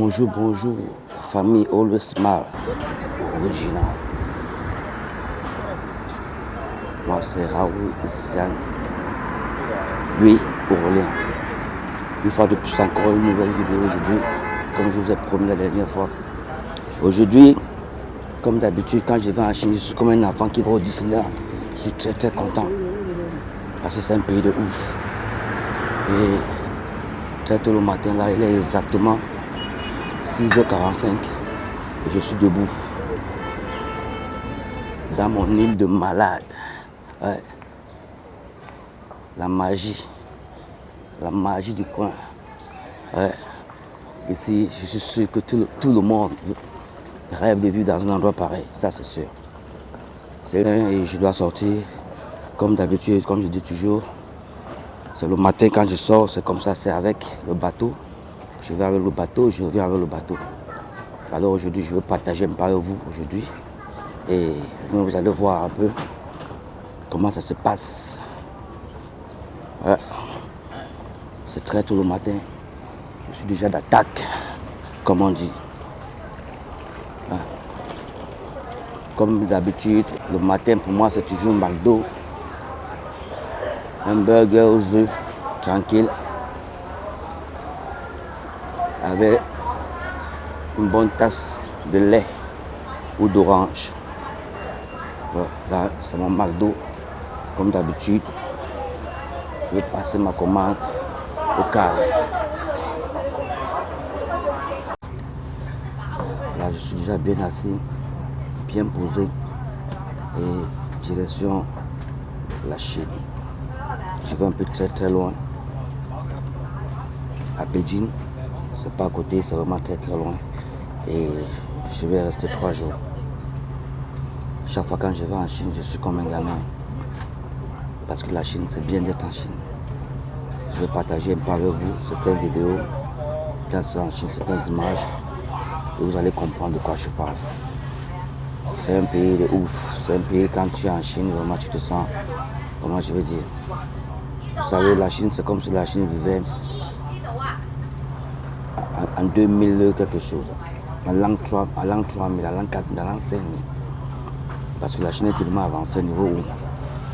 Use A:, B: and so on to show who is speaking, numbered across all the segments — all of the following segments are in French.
A: Bonjour, bonjour, famille Always Smile, original. Moi c'est Raoul Issian, lui, Aurélien. Une fois de plus encore une nouvelle vidéo aujourd'hui, comme je vous ai promis la dernière fois. Aujourd'hui, comme d'habitude, quand je vais en Chine, je suis comme un enfant qui va au Disneyland. Je suis très très content. Parce que c'est un pays de ouf. Et très tôt le matin, là, il est exactement 6h45 et je suis debout dans mon île de malade. Ouais. La magie du coin. Ouais. Ici, je suis sûr que tout le monde rêve de vivre dans un endroit pareil, ça c'est sûr. Et je dois sortir comme d'habitude, comme je dis toujours. C'est le matin quand je sors, c'est comme ça, c'est avec le bateau. Je vais avec le bateau, je reviens avec le bateau. Alors aujourd'hui, je vais partager un peu avec vous aujourd'hui. Et vous allez voir un peu comment ça se passe. Ouais. C'est très tôt le matin. Je suis déjà d'attaque, comme on dit. Ouais. Comme d'habitude, le matin pour moi c'est toujours un McDo. Un burger aux œufs, tranquille. Avec une bonne tasse de lait ou d'orange. Là, c'est mon McDo. Comme d'habitude, je vais passer ma commande au cadre. Là, je suis déjà bien assis, bien posé. Et direction la Chine. Je vais un peu très très loin. À Beijing. C'est pas à côté, c'est vraiment très très loin. Et je vais rester 3 jours. Chaque fois quand je vais en Chine, je suis comme un gamin. Parce que la Chine, c'est bien d'être en Chine. Je vais partager un peu avec vous certaines vidéos, quand c'est en Chine, certaines images. Et vous allez comprendre de quoi je parle. C'est un pays de ouf. C'est un pays, quand tu es en Chine, vraiment tu te sens, comment je vais dire. Vous savez, la Chine, c'est comme si la Chine vivait en 2000 quelque chose. En l'an 3000, en l'an 4000, en l'an 5000. Parce que la Chine est tellement avancée au niveau où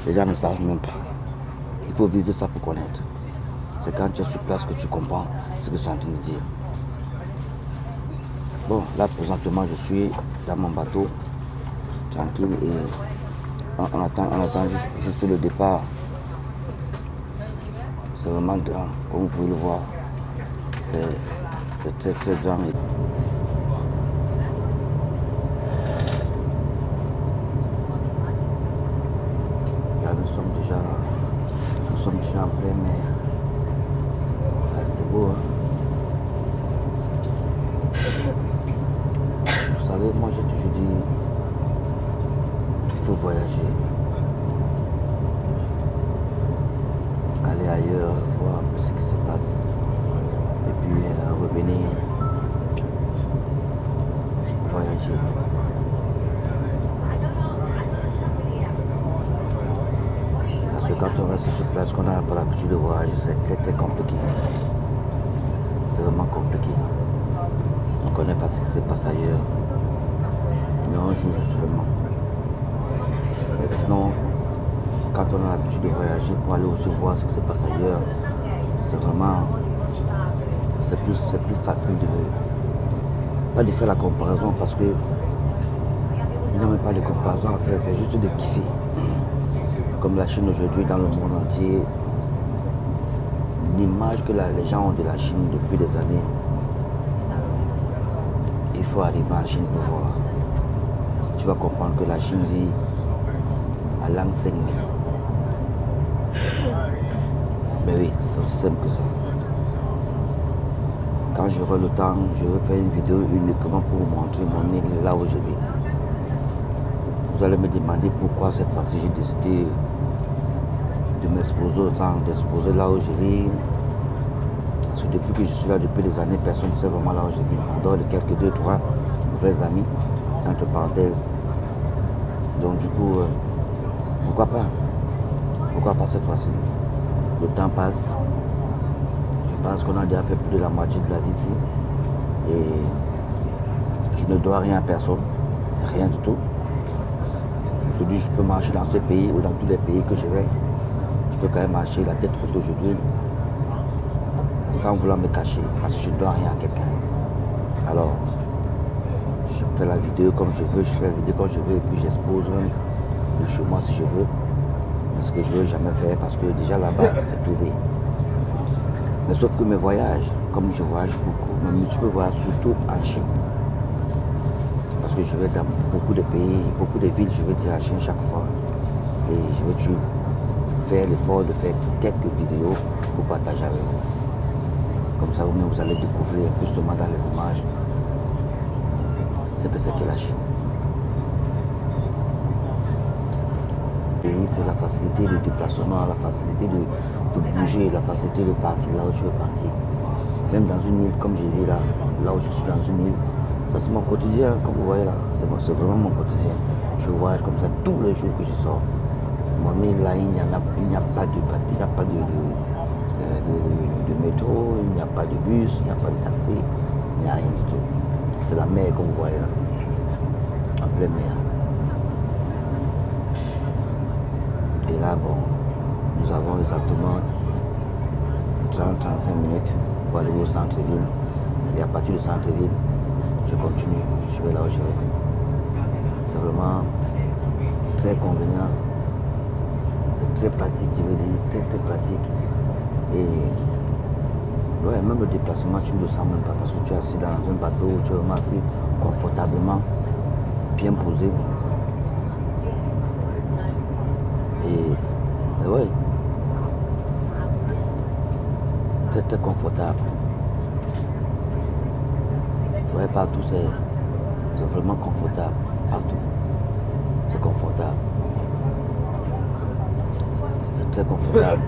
A: les gens ne savent même pas. Il faut vivre de ça pour connaître. C'est quand tu es sur place que tu comprends ce que je suis en train de dire. Bon, là présentement je suis dans mon bateau, tranquille, et on attend juste le départ. C'est vraiment grand, comme vous pouvez le voir. C'est très très grand. Là nous sommes déjà en plein mer. Là, c'est beau, hein? Vous savez, moi j'ai toujours dit, il faut voyager. Aller ailleurs, voir un peu ce qui se passe. Et puis revenir, voyager. Parce que quand on reste sur place, qu'on n'a pas l'habitude de voyager, c'est très très compliqué. C'est vraiment compliqué. On ne connaît pas ce qui se passe ailleurs. Mais on joue seulement. Mais sinon, quand on a l'habitude de voyager pour aller aussi voir ce qui se passe ailleurs, c'est vraiment, c'est plus facile pas de faire la comparaison, parce que il n'y a même pas de comparaison à faire, c'est juste de kiffer. Comme la Chine aujourd'hui, dans le monde entier, l'image que les gens ont de la Chine depuis des années, il faut arriver en Chine pour voir. Tu vas comprendre que la Chine vit à l'an 5000. Mais oui, c'est aussi simple que ça. Quand j'aurai le temps, je vais faire une vidéo uniquement pour vous montrer mon île là où je vis. Vous allez me demander pourquoi cette fois-ci j'ai décidé de m'exposer autant, d'exposer là où je vis. Parce que depuis que je suis là, depuis des années, personne ne sait vraiment là où je vis. En dehors de quelques 2-3 vrais amis, entre parenthèses. Donc du coup, pourquoi pas? Pourquoi pas cette fois-ci? Le temps passe. Je pense qu'on a déjà fait plus de la moitié de la vie ici. Et je ne dois rien à personne, rien du tout. Aujourd'hui, je peux marcher dans ce pays ou dans tous les pays que je vais. Je peux quand même marcher la tête haute aujourd'hui sans vouloir me cacher parce que je ne dois rien à quelqu'un. Alors, je fais la vidéo comme je veux, je fais la vidéo comme je veux et puis j'expose même de chez moi si je veux. Ce que je ne veux jamais faire parce que déjà là-bas, c'est privé. Mais sauf que mes voyages, comme je voyage beaucoup, même tu peux voir surtout en Chine. Parce que je vais dans beaucoup de pays, beaucoup de villes, je vais dire en Chine chaque fois. Et je vais toujours faire l'effort de faire quelques vidéos pour partager avec vous. Comme ça, vous allez découvrir un peu seulement dans les images ce que c'est que la Chine. C'est la facilité de déplacement, la facilité de bouger, la facilité de partir là où tu veux partir. Même dans une île, comme je dis là où je suis dans une île, ça c'est mon quotidien, comme vous voyez là, c'est vraiment mon quotidien. Je voyage comme ça tous les jours que je sors. Mon île là, il n'y a pas de métro, il n'y a pas de bus, il n'y a pas de taxi, il n'y a rien du tout. C'est la mer comme vous voyez là, en pleine mer. Et là, bon, nous avons exactement 30-35 minutes pour aller au centre-ville. Et à partir du centre-ville, je continue, je vais là où je vais. C'est vraiment très convenient. C'est très pratique, je veux dire, très pratique. Et ouais, même le déplacement, tu ne le sens même pas parce que tu es assis dans un bateau, tu es vraiment assis confortablement, bien posé. Et ouais, très confortable. Ouais, partout c'est vraiment confortable, partout. C'est confortable. C'est très confortable.